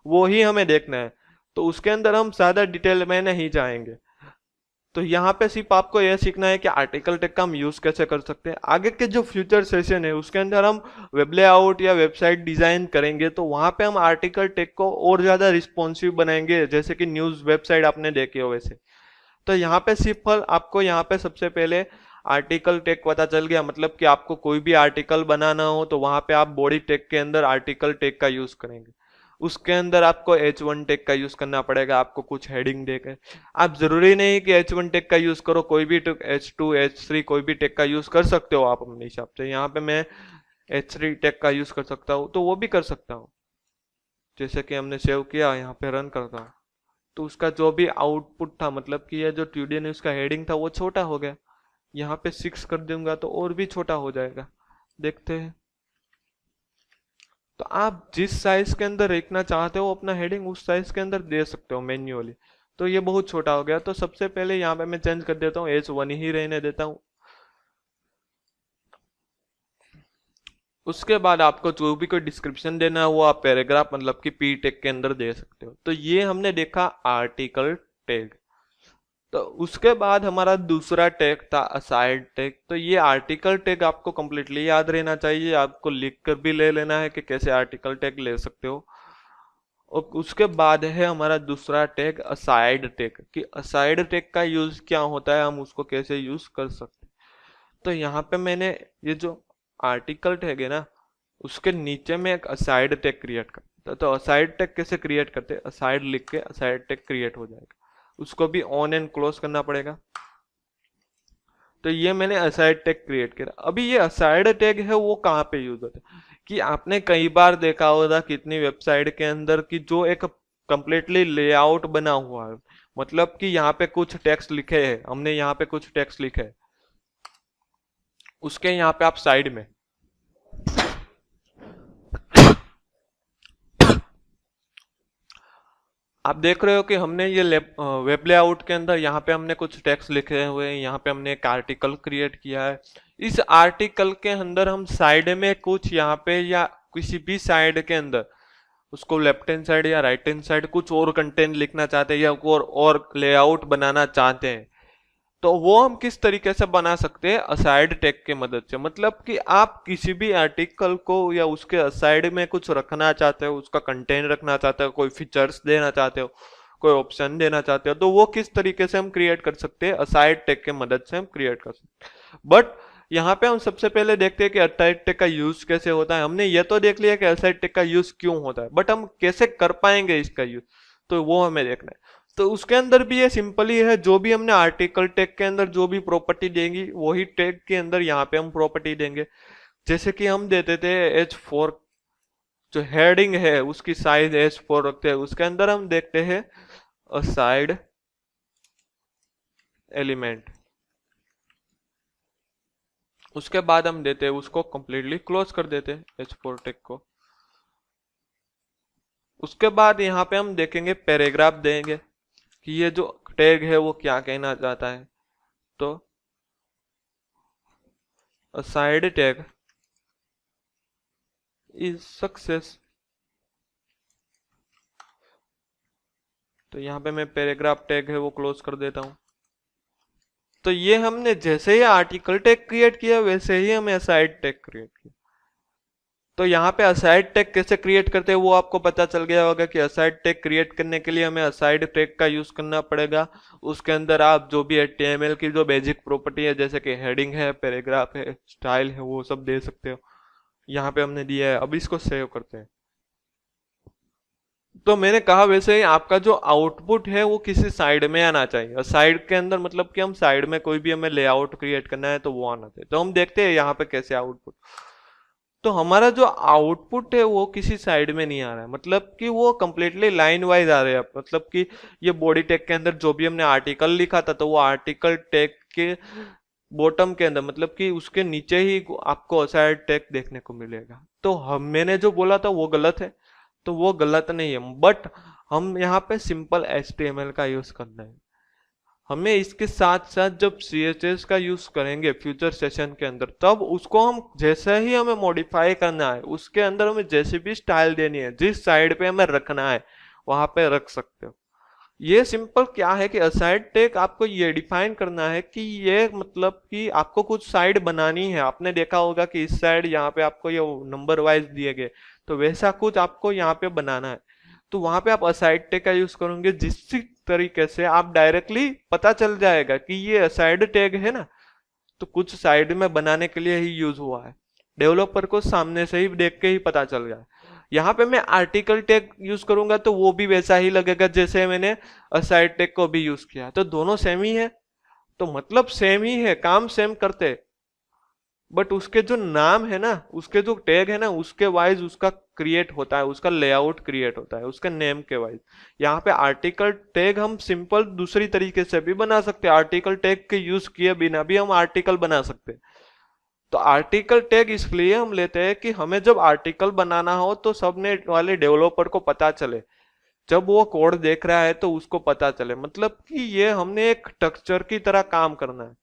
वो ही हमें देखना है। तो उसके अंदर हम ज्यादा डिटेल में नहीं जाएंगे। तो यहाँ पे सिर्फ आपको यह सीखना है कि आर्टिकल टैग का हम यूज कैसे कर सकते हैं। आगे के जो फ्यूचर सेशन है उसके अंदर हम वेब लेआउट या वेबसाइट डिजाइन करेंगे, तो वहां पे हम आर्टिकल टैग को और ज्यादा रिस्पॉन्सिव बनाएंगे, जैसे कि न्यूज वेबसाइट आपने देखे हो वैसे। तो यहाँ पे सिंपल आपको यहाँ पे सबसे पहले आर्टिकल टैग पता चल गया, मतलब कि आपको कोई भी आर्टिकल बनाना हो तो वहां पे आप बॉडी टैग के अंदर आर्टिकल टैग का यूज करेंगे। उसके अंदर आपको H1 टैग का यूज करना पड़ेगा, आपको कुछ हेडिंग देकर। आप जरूरी नहीं कि H1 टैग का यूज करो, कोई भी H2 H3 कोई भी टैग का यूज कर सकते हो आप अपने हिसाब से। यहाँ पे मैं H3 टैग का यूज कर सकता हूँ, तो वो भी कर सकता हूँ। जैसे कि हमने सेव किया, यहाँ पे रन करता हूँ, तो उसका जो भी आउटपुट था, मतलब कि यह जो TUDA ने उसका हेडिंग था वो छोटा हो गया। यहाँ पे 6 कर दूंगा तो और भी छोटा हो जाएगा, देखते हैं। तो आप जिस साइज के अंदर लिखना चाहते हो अपना हेडिंग, उस साइज के अंदर दे सकते हो मैन्युअली। तो ये बहुत छोटा हो गया, तो सबसे पहले यहाँ पे मैं चेंज कर देता हूँ, H1 ही रहने देता हूँ। उसके बाद आपको जो भी कोई डिस्क्रिप्शन देना है वो आप पैराग्राफ मतलब कि P टैग के अंदर दे सकते हो। तो ये हमने देखा आर्टिकल टैग। तो उसके बाद हमारा दूसरा टैग था असाइड टैग। तो ये आर्टिकल टैग आपको कंप्लीटली याद रहना चाहिए, आपको लिख कर भी ले लेना है कि कैसे आर्टिकल टैग ले सकते हो। और उसके बाद है हमारा दूसरा टैग असाइड टैग, कि असाइड टैग का यूज क्या होता है, हम उसको कैसे यूज कर सकते हैं। तो यहाँ पे मैंने ये जो आर्टिकल टैग है ना, उसके नीचे में एक असाइड टैग क्रिएट करता। तो असाइड टैग कैसे क्रिएट करते हैं, असाइड लिख के असाइड टैग क्रिएट हो जाएगा। उसको भी ऑन एंड क्लोज करना पड़ेगा। तो ये मैंने असाइड टैग क्रिएट किया। अभी ये असाइड टैग है वो कहाँ पे यूज होता है, कि आपने कई बार देखा होगा कितनी वेबसाइट के अंदर की जो एक कंप्लीटली लेआउट बना हुआ है, मतलब कि यहाँ पे कुछ टेक्स्ट लिखे हैं, हमने यहाँ पे कुछ टेक्स्ट लिखे है, उसके यहाँ पे आप साइड में आप देख रहे हो कि हमने ये वेब लेआउट के अंदर यहाँ पे हमने कुछ टेक्स्ट लिखे हुए हैं, यहाँ पे हमने एक आर्टिकल क्रिएट किया है। इस आर्टिकल के अंदर हम साइड में कुछ यहाँ पे या किसी भी साइड के अंदर उसको लेफ्ट हैंड साइड या राइट हैंड साइड कुछ और कंटेंट लिखना चाहते हैं या और लेआउट बनाना चाहते हैं, तो वो हम किस तरीके से बना सकते हैं, असाइड टैग की मदद से। मतलब कि आप किसी भी आर्टिकल को या उसके असाइड में कुछ रखना चाहते हो, उसका कंटेंट रखना चाहते हो, कोई फीचर्स देना चाहते हो, कोई ऑप्शन देना चाहते हो, तो वो किस तरीके से हम क्रिएट कर सकते हैं, असाइड टैग की मदद से हम क्रिएट कर सकते हैं। बट यहाँ पे हम सबसे पहले देखते हैं कि असाइड टैग का यूज कैसे होता है। हमने ये तो देख लिया कि असाइड टैग का यूज क्यों होता है, बट हम कैसे कर पाएंगे इसका यूज, तो वो हमें देखना है। तो उसके अंदर भी ये सिंपल ही है, जो भी हमने आर्टिकल टैग के अंदर जो भी प्रॉपर्टी देंगी वही टैग के अंदर यहाँ पे हम प्रॉपर्टी देंगे। जैसे कि हम देते थे H4, जो हेडिंग है उसकी साइज H4 रखते हैं, उसके अंदर हम देखते हैं असाइड एलिमेंट। उसके बाद हम देते हैं उसको कंप्लीटली क्लोज कर देते हैं H4 टैग को। उसके बाद यहाँ पे हम देखेंगे पैराग्राफ देंगे कि ये जो टैग है वो क्या कहना चाहता है। तो असाइड टैग इज सक्सेस। तो यहाँ पे मैं पैराग्राफ टैग है वो क्लोज कर देता हूँ। तो ये हमने जैसे ही आर्टिकल टैग क्रिएट किया वैसे ही हमें असाइड टैग क्रिएट किया। तो यहाँ पे असाइड टैग कैसे क्रिएट करते हैं वो आपको पता चल गया होगा कि असाइड टैग क्रिएट करने के लिए हमें असाइड टैग का यूज करना पड़ेगा। उसके अंदर आप जो भी HTML की जो बेसिक प्रॉपर्टी है, जैसे कि हेडिंग है, पैराग्राफ है, स्टाइल है, वो सब दे सकते हो। यहाँ पे हमने दिया है। अब इसको सेव करते हैं। तो मैंने कहा वैसे ही आपका जो आउटपुट है वो किसी साइड में आना चाहिए। साइड के अंदर मतलब कि हम साइड में कोई भी हमें लेआउट क्रिएट करना है तो वो आना चाहिए। तो हम देखते हैं यहाँ पे कैसे आउटपुट। तो हमारा जो आउटपुट है वो किसी साइड में नहीं आ रहा है, मतलब कि वो कंप्लीटली लाइन वाइज आ रहे हैं। मतलब कि ये बॉडी टैग के अंदर जो भी हमने आर्टिकल लिखा था तो वो आर्टिकल टैग के बॉटम के अंदर, मतलब कि उसके नीचे ही आपको असाइड टैग देखने को मिलेगा। तो हम मैंने जो बोला था वो गलत है, तो वो गलत नहीं है, बट हम यहाँ पे सिंपल HTML का यूज करना है। हमें इसके साथ साथ जब CSS का यूज करेंगे फ्यूचर सेशन के अंदर, तब उसको हम जैसे ही हमें मॉडिफाई करना है, उसके अंदर हमें जैसे भी स्टाइल देनी है, जिस साइड पे हमें रखना है वहां पे रख सकते हो। ये सिंपल क्या है कि असाइड टैग आपको ये डिफाइन करना है कि ये मतलब कि आपको कुछ साइड बनानी है। आपने देखा होगा कि इस साइड यहाँ पे आपको ये नंबर वाइज दिए गए, तो वैसा कुछ आपको यहाँ पे बनाना है। तो वहां पे आप असाइड टैग का यूज करोगे, जिस तरीके से आप डायरेक्टली पता चल जाएगा कि ये असाइड टैग है ना, तो कुछ साइड में बनाने के लिए ही यूज हुआ है। डेवलपर को सामने से ही देख के ही पता चल गया। यहाँ पे मैं आर्टिकल टैग यूज करूंगा तो वो भी वैसा ही लगेगा जैसे मैंने असाइड टैग को भी यूज किया, तो दोनों सेम ही है, तो मतलब सेम ही है, काम सेम करते, बट उसके जो नाम है ना, उसके जो टैग है ना, उसके वाइज उसका क्रिएट होता है, उसका लेआउट क्रिएट होता है उसके नेम के वाइज। यहाँ पे आर्टिकल टैग हम सिंपल दूसरी तरीके से भी बना सकते हैं, आर्टिकल टैग के यूज किए बिना भी हम आर्टिकल बना सकते हैं। तो आर्टिकल टैग इसलिए हम लेते हैं कि हमें जब आर्टिकल बनाना हो तो सबने वाले डेवलपर को पता चले, जब वो कोड देख रहा है तो उसको पता चले, मतलब कि ये हमने एक स्ट्रक्चर की तरह काम करना है।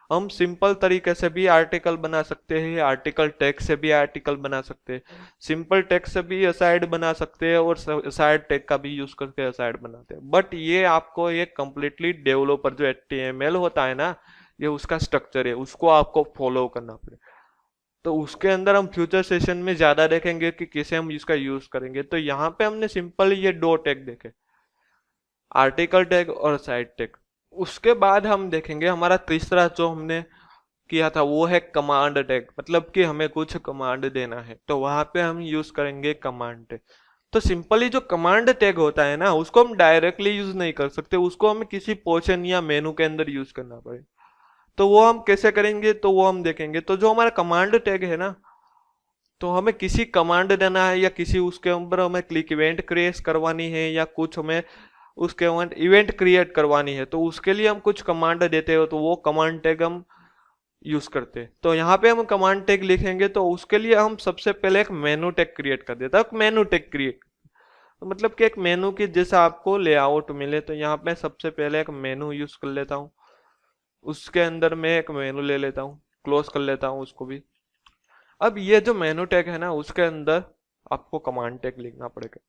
हम सिंपल तरीके से भी आर्टिकल बना सकते हैं, आर्टिकल टैग से भी आर्टिकल बना सकते हैं, सिंपल टैग से भी असाइड बना सकते हैं, और असाइड टैग का भी यूज करके असाइड बनाते हैं। बट ये आपको ये कंप्लीटली डेवलपर जो HTML होता है ना, ये उसका स्ट्रक्चर है, उसको आपको फॉलो करना पड़ेगा। तो उसके अंदर हम फ्यूचर सेशन में ज्यादा देखेंगे कि कैसे हम इसका यूज करेंगे। तो यहाँ पे हमने सिंपल ये दो टैग देखे, आर्टिकल टैग और साइड टैग। उसके बाद हम देखेंगे हमारा तीसरा जो हमने किया था वो है कमांड टैग, मतलब कि हमें कुछ कमांड देना है, तो वहां पे हम यूज करेंगे कमांड टैग। तो सिंपली जो कमांड टैग होता है ना, उसको हम डायरेक्टली यूज नहीं कर सकते, उसको हमें किसी पोर्शन या मेनू के अंदर यूज करना पड़ेगा। तो वो हम कैसे करेंगे तो वो हम देखेंगे। तो जो हमारा कमांड टैग है ना, तो हमें किसी कमांड देना है या किसी उसके ऊपर हमें क्लिक इवेंट क्रिएट करवानी है या कुछ हमें उसके इवेंट क्रिएट करवानी है, तो उसके लिए हम कुछ कमांड देते हो, तो वो कमांड टैग हम यूज करते हैं। तो यहाँ पे हम कमांड टैग लिखेंगे, तो उसके लिए हम सबसे पहले एक मेनू टैग क्रिएट कर देते हैं। मेनू टैग क्रिएट तो मतलब कि एक मेनू की जैसा आपको लेआउट मिले, तो यहाँ पे सबसे पहले एक मेनू यूज कर लेता हूँ, उसके अंदर मैं एक मेनू ले लेता हूँ, क्लोज कर लेता हूँ उसको भी। अब ये जो मेनू टैग है ना, उसके अंदर आपको कमांड टैग लिखना पड़ेगा।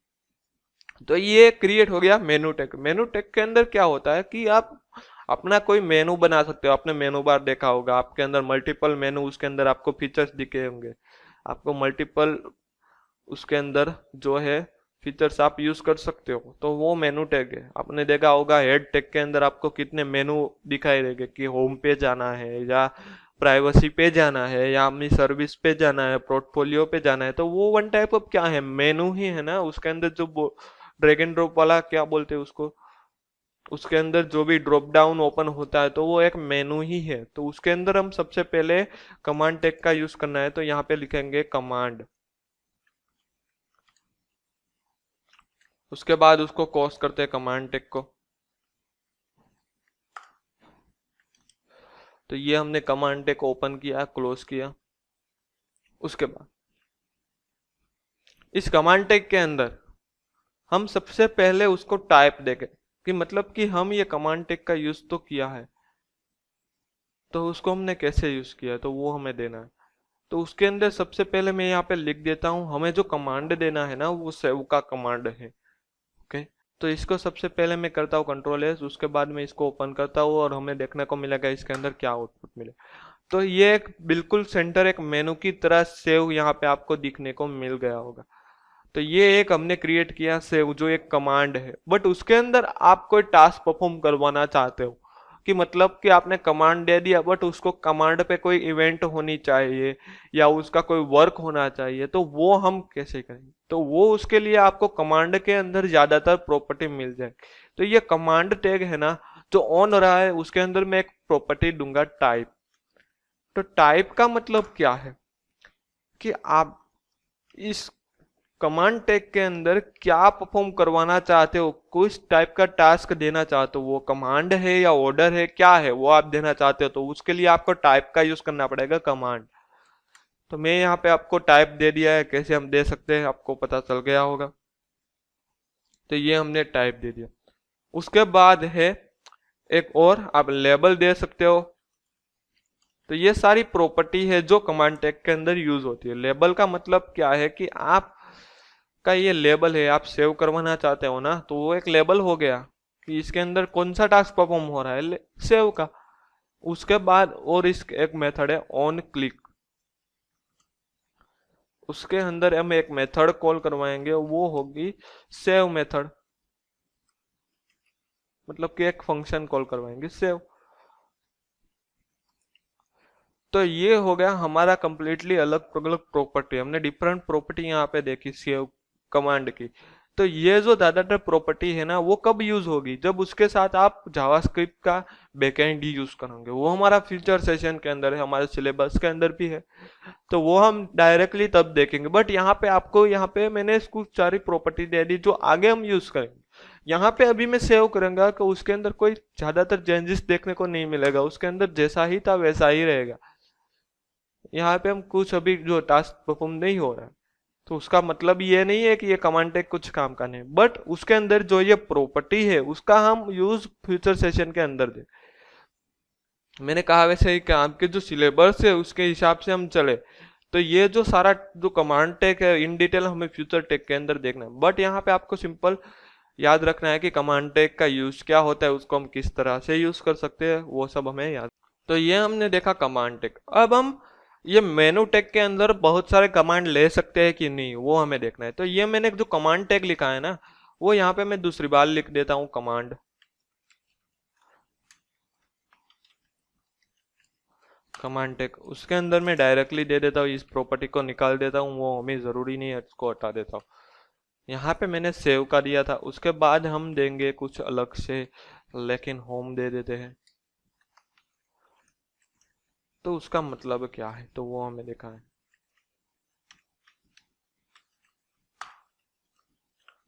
तो ये क्रिएट हो गया मेनू टैग। मेनू टैग के अंदर क्या होता है कि आप अपना कोई मेनू बना सकते हो। आपने मेनू बार देखा होगा, आपके अंदर मल्टीपल मेनू, उसके अंदर आपको फीचर्स दिखे होंगे, आपको मल्टीपल उसके अंदर जो है फीचर्स आप यूज कर सकते हो, तो वो मेनू टैग है। आपने देखा होगा हेड टैग के अंदर आपको कितने मेनू दिखाई देंगे कि होम पे जाना है या प्राइवेसी पे जाना है या अपनी सर्विस पे जाना है, पोर्टफोलियो पे जाना है, तो वो वन टाइप ऑफ क्या है, मेनू ही है ना। उसके अंदर जो ड्रैग एंड ड्रॉप वाला क्या बोलते हैं उसको, उसके अंदर जो भी ड्रॉप डाउन ओपन होता है तो वो एक मेनू ही है। तो उसके अंदर हम सबसे पहले कमांड टैग का यूज करना है, तो यहाँ पे लिखेंगे कमांड, उसके बाद उसको कॉस करते हैं कमांड टैग को। तो ये हमने कमांड टैग ओपन किया, क्लोज किया। उसके बाद इस कमांड टैग के अंदर हम सबसे पहले उसको टाइप देंगे कि मतलब कि हम ये कमांड टैग का यूज तो किया है, तो उसको हमने कैसे यूज किया, तो वो हमें देना है। तो उसके अंदर सबसे पहले मैं यहाँ पे लिख देता हूँ, हमें जो कमांड देना है ना वो सेव का कमांड है। ओके, तो इसको सबसे पहले मैं करता हूँ कंट्रोल S, उसके बाद मैं इसको ओपन करता हूँ और हमें देखने को मिलेगा इसके अंदर क्या आउटपुट मिले। तो ये एक बिल्कुल सेंटर एक मेनू की तरह सेव यहाँ पे आपको दिखने को मिल गया होगा। तो ये एक हमने क्रिएट किया सेव, जो एक कमांड है, बट उसके अंदर आप कोई टास्क परफॉर्म करवाना चाहते हो, कि मतलब कि आपने कमांड दे दिया बट उसको कमांड पे कोई इवेंट होनी चाहिए या उसका कोई वर्क होना चाहिए, तो वो हम कैसे करेंगे। तो वो उसके लिए आपको कमांड के अंदर ज्यादातर प्रॉपर्टी मिल जाएगी। तो ये कमांड टैग है ना जो ऑन रहा है, उसके अंदर मैं एक प्रॉपर्टी दूंगा टाइप। तो टाइप का मतलब क्या है कि आप इस कमांड टैग के अंदर क्या परफॉर्म करवाना चाहते हो, किस टाइप का टास्क देना चाहते हो, वो कमांड है या ऑर्डर है, क्या है वो आप देना चाहते हो, तो उसके लिए आपको टाइप का यूज करना पड़ेगा कमांड। तो मैं यहाँ पे आपको टाइप दे दिया है, कैसे हम दे सकते हैं आपको पता चल गया होगा। तो ये हमने टाइप दे दिया। उसके बाद है एक और, आप लेबल दे सकते हो। तो ये सारी प्रॉपर्टी है जो कमांड टैग के अंदर यूज होती है। लेबल का मतलब क्या है कि आप का ये लेबल है, आप सेव करवाना चाहते हो ना, तो वो एक लेबल हो गया कि इसके अंदर कौन सा टास्क परफॉर्म हो रहा है, सेव का। उसके बाद और इस एक मेथड है ऑन क्लिक, उसके अंदर हम एक मेथड कॉल करवाएंगे, वो होगी सेव मेथड, मतलब कि एक फंक्शन कॉल करवाएंगे सेव। तो ये हो गया हमारा कंप्लीटली अलग अलग प्रॉपर्टी। हमने डिफरेंट प्रॉपर्टी यहाँ पे देखी सेव कमांड की। तो ये जो ज्यादातर प्रॉपर्टी है ना, वो कब यूज होगी, जब उसके साथ आप जावास्क्रिप्ट का बैकएंड यूज करोगे। वो हमारा फ्यूचर सेशन के अंदर है, हमारे सिलेबस के अंदर भी है, तो वो हम डायरेक्टली तब देखेंगे। बट यहाँ पे आपको, यहाँ पे मैंने कुछ सारी प्रॉपर्टी दे दी जो आगे हम यूज करेंगे। यहाँ पे अभी मैं सेव करूंगा कि उसके अंदर कोई ज्यादातर चेंजेस देखने को नहीं मिलेगा, उसके अंदर जैसा ही था वैसा ही रहेगा। यहाँ पे हम कुछ अभी जो टास्क परफॉर्म नहीं हो रहा है, तो उसका मतलब ये नहीं है कि ये कमांड टैग कुछ काम का नहीं, बट उसके अंदर जो ये प्रॉपर्टी है उसका हम यूज फ्यूचर सेशन के अंदर दे। मैंने कहा वैसे ही काम के जो सिलेबस है उसके हिसाब से हम चले, तो ये जो सारा जो कमांड टैग है इन डिटेल हमें फ्यूचर टैग के अंदर देखना है। बट यहाँ पे आपको सिंपल याद रखना है कि कमांड टैग का यूज क्या होता है, उसको हम किस तरह से यूज कर सकते हैं, वो सब हमें याद। तो ये हमने देखा कमांड टैग। अब हम ये मेनू टैग के अंदर बहुत सारे कमांड ले सकते हैं कि नहीं, वो हमें देखना है। तो ये मैंने जो कमांड टैग लिखा है ना, वो यहाँ पे मैं दूसरी बार लिख देता हूँ कमांड टैग। उसके अंदर मैं डायरेक्टली दे देता हूँ, इस प्रॉपर्टी को निकाल देता हूँ, वो हमें जरूरी नहीं है, इसको हटा देता हूँ। यहाँ पे मैंने सेव का दिया था। उसके बाद हम देंगे कुछ अलग से, लेकिन होम दे देते हैं। तो उसका मतलब क्या है, तो वो हमें देखा है।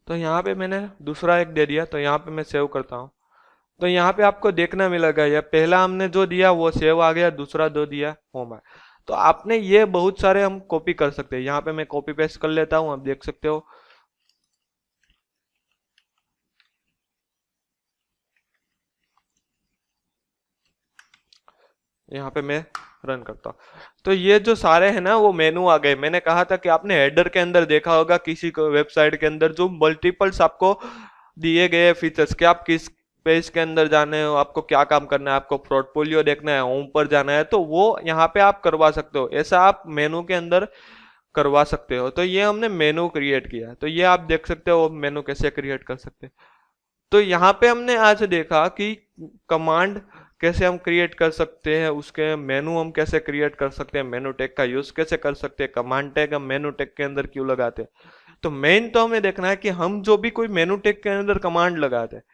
तो यहाँ पे मैंने दूसरा एक दे दिया, तो यहाँ पे मैं सेव करता हूँ। तो यहाँ पे आपको देखना मिलेगा, या पहला हमने जो दिया वो सेव आ गया, दूसरा दो दिया होम है। तो आपने ये बहुत सारे हम कॉपी कर सकते हैं। यहाँ पे मैं कॉपी पेस्ट कर लेता हूँ, आप देख सकते हो। यहाँ पे मैं रन करता हूँ, तो ये जो सारे हैं ना वो मेनू आ गए। मैंने कहा था कि आपने हेडर के अंदर देखा होगा किसी को वेबसाइट के अंदर जो मल्टीपल्स आपको दिए गए फीचर्स के, आप किस पेज के अंदर जाने हो, आपको क्या काम करना है, आपको पोर्टफोलियो देखना है, होम पर जाना है, तो वो यहाँ पे आप करवा सकते हो। ऐसा आप मेनू के अंदर करवा सकते हो। तो ये हमने मेनू क्रिएट किया, तो ये आप देख सकते हो मेनू कैसे क्रिएट कर सकते हैं। तो यहाँ पे हमने आज देखा कि कमांड कैसे हम क्रिएट कर सकते हैं, उसके मेनू हम कैसे क्रिएट कर सकते हैं, मेनू टैग का यूज कैसे कर सकते हैं, कमांड टैग हम मेनू टैग के अंदर क्यों लगाते हैं। तो मेन तो हमें देखना है कि हम जो भी कोई मेनू टैग के अंदर कमांड लगाते हैं,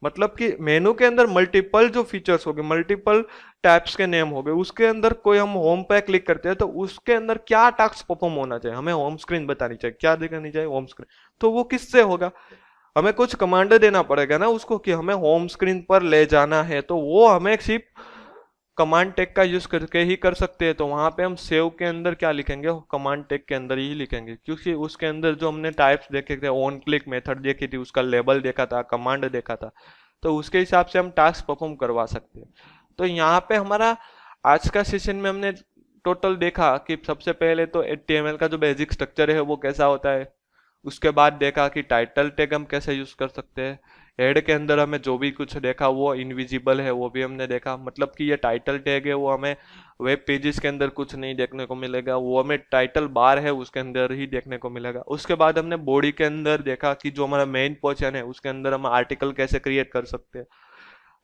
मतलब कि मेनू के अंदर मल्टीपल जो फीचर्स हो गए, मल्टीपल टैब्स के नेम हो गए, उसके अंदर कोई हम होम पे क्लिक करते हैं तो उसके अंदर क्या टास्क परफॉर्म होना चाहिए, हमें होम स्क्रीन बतानी चाहिए, क्या दिखानी चाहिए, होम स्क्रीन। तो वो किससे होगा, हमें कुछ कमांड देना पड़ेगा ना उसको कि हमें होम स्क्रीन पर ले जाना है। तो वो हमें सिर्फ कमांड टैग का यूज करके ही कर सकते हैं। तो वहां पे हम सेव के अंदर क्या लिखेंगे, कमांड टैग के अंदर ही लिखेंगे, क्योंकि उसके अंदर जो हमने टाइप्स देखे थे, ऑन क्लिक मेथड देखी थी, उसका लेबल देखा था, कमांड देखा था, तो उसके हिसाब से हम टास्क परफॉर्म करवा सकते हैं। तो यहाँ पे हमारा आज का सेशन में हमने टोटल देखा कि सबसे पहले तो HTML का जो बेसिक स्ट्रक्चर है वो कैसा होता है। उसके बाद देखा कि टाइटल टैग हम कैसे यूज कर सकते हैं। हेड के अंदर हमें जो भी कुछ देखा वो इनविजिबल है, वो भी हमने देखा, मतलब कि ये टाइटल टैग है, वो हमें वेब पेजेस के अंदर कुछ नहीं देखने को मिलेगा, वो हमें टाइटल बार है उसके अंदर ही देखने को मिलेगा। उसके बाद हमने बॉडी के अंदर देखा कि जो हमारा मेन पोर्शन है उसके अंदर हम आर्टिकल कैसे क्रिएट कर सकते हैं,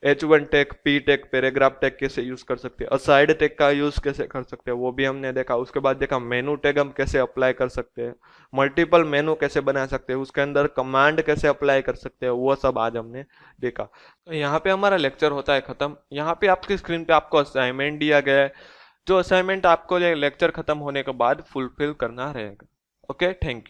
H1 tag, P tag, paragraph tag कैसे यूज कर सकते हैं, असाइड टैग का यूज कैसे कर सकते हैं, वो भी हमने देखा। उसके बाद देखा मेनू टैग हम कैसे अप्लाई कर सकते हैं, मल्टीपल मेनू कैसे बना सकते हैं, उसके अंदर कमांड कैसे अप्लाई कर सकते हैं, वो सब आज हमने देखा। तो यहाँ पे हमारा लेक्चर होता है खत्म। यहाँ पे आपकी स्क्रीन पे आपको असाइनमेंट दिया गया है, जो असाइनमेंट आपको लेक्चर खत्म होने के बाद फुलफिल करना रहेगा। Okay, thank you.